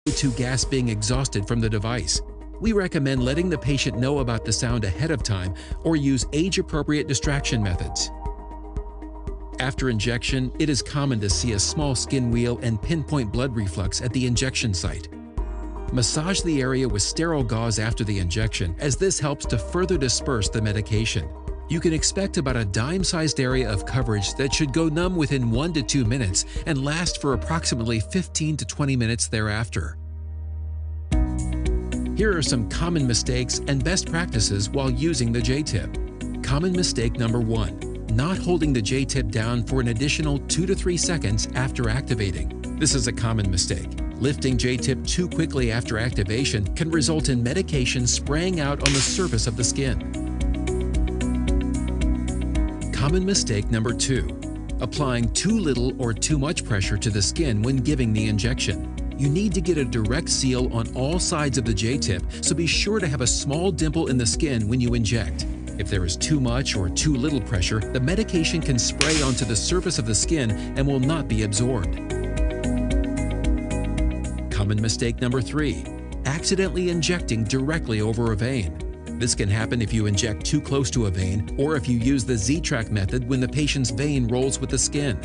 CO2 gas being exhausted from the device. We recommend letting the patient know about the sound ahead of time or use age-appropriate distraction methods. After injection, it is common to see a small skin wheal and pinpoint blood reflux at the injection site. Massage the area with sterile gauze after the injection, as this helps to further disperse the medication. You can expect about a dime-sized area of coverage that should go numb within 1 to 2 minutes and last for approximately 15 to 20 minutes thereafter. Here are some common mistakes and best practices while using the J-tip. Common mistake number 1. Not holding the J-tip down for an additional 2 to 3 seconds after activating. This is a common mistake. Lifting J-tip too quickly after activation can result in medication spraying out on the surface of the skin. Common mistake number 2. Applying too little or too much pressure to the skin when giving the injection. You need to get a direct seal on all sides of the J-tip, so be sure to have a small dimple in the skin when you inject. If there is too much or too little pressure, the medication can spray onto the surface of the skin and will not be absorbed. Common mistake number 3. Accidentally injecting directly over a vein. This can happen if you inject too close to a vein or if you use the Z-track method when the patient's vein rolls with the skin.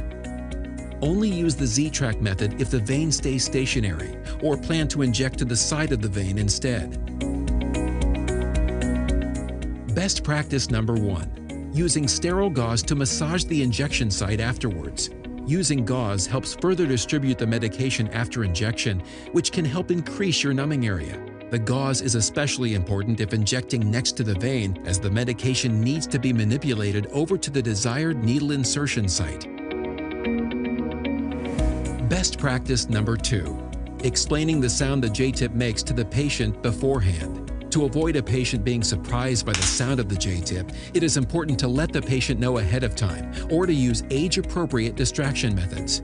Only use the Z-track method if the vein stays stationary, or plan to inject to the side of the vein instead. Best practice number 1. Using sterile gauze to massage the injection site afterwards. Using gauze helps further distribute the medication after injection, which can help increase your numbing area. The gauze is especially important if injecting next to the vein, as the medication needs to be manipulated over to the desired needle insertion site. Best practice number 2. Explaining the sound the J-tip makes to the patient beforehand. To avoid a patient being surprised by the sound of the J-tip, it is important to let the patient know ahead of time or to use age-appropriate distraction methods.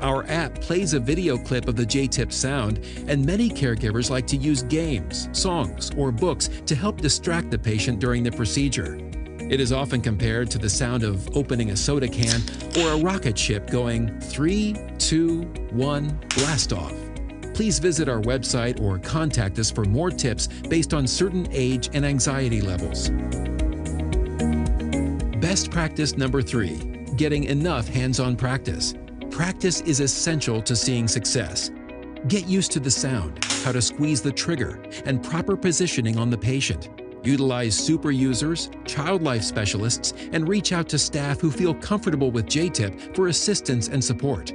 Our app plays a video clip of the J-tip sound, and many caregivers like to use games, songs, or books to help distract the patient during the procedure. It is often compared to the sound of opening a soda can or a rocket ship going 3, 2, 1, blast off. Please visit our website or contact us for more tips based on certain age and anxiety levels. Best practice number 3. Getting enough hands-on practice. Practice is essential to seeing success. Get used to the sound, how to squeeze the trigger, and proper positioning on the patient. Utilize super users, child life specialists, and reach out to staff who feel comfortable with J-tip for assistance and support.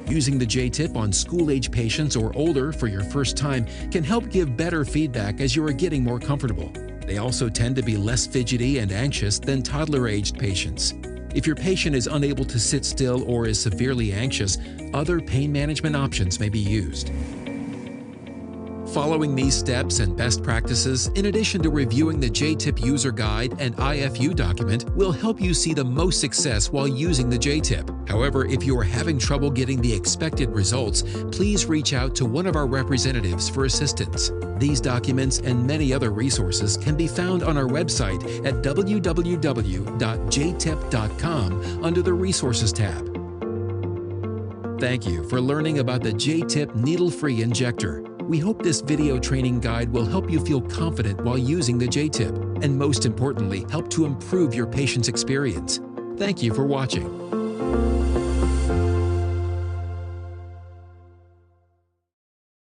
Using the J-tip on school-age patients or older for your first time can help give better feedback as you are getting more comfortable. They also tend to be less fidgety and anxious than toddler-aged patients. If your patient is unable to sit still or is severely anxious, other pain management options may be used. Following these steps and best practices, in addition to reviewing the J-tip user guide and IFU document, will help you see the most success while using the J-tip. However, if you are having trouble getting the expected results, please reach out to one of our representatives for assistance. These documents and many other resources can be found on our website at www.jtip.com under the Resources tab. Thank you for learning about the J-tip needle-free injector. We hope this video training guide will help you feel confident while using the J-tip, and most importantly, help to improve your patient's experience. Thank you for watching.